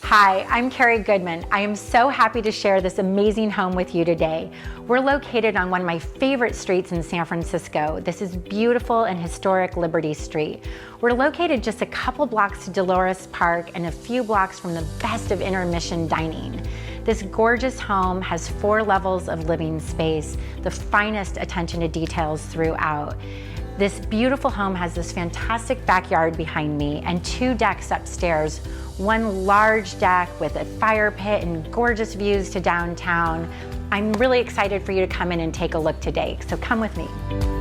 Hi, I'm Carrie Goodman. I am so happy to share this amazing home with you today. We're located on one of my favorite streets in San Francisco. This is beautiful and historic Liberty Street. We're located just a couple blocks to Dolores Park and a few blocks from the best of intermission dining. This gorgeous home has 4 levels of living space, the finest attention to details throughout. This beautiful home has this fantastic backyard behind me and 2 decks upstairs, one large deck with a fire pit and gorgeous views to downtown. I'm really excited for you to come in and take a look today, so come with me.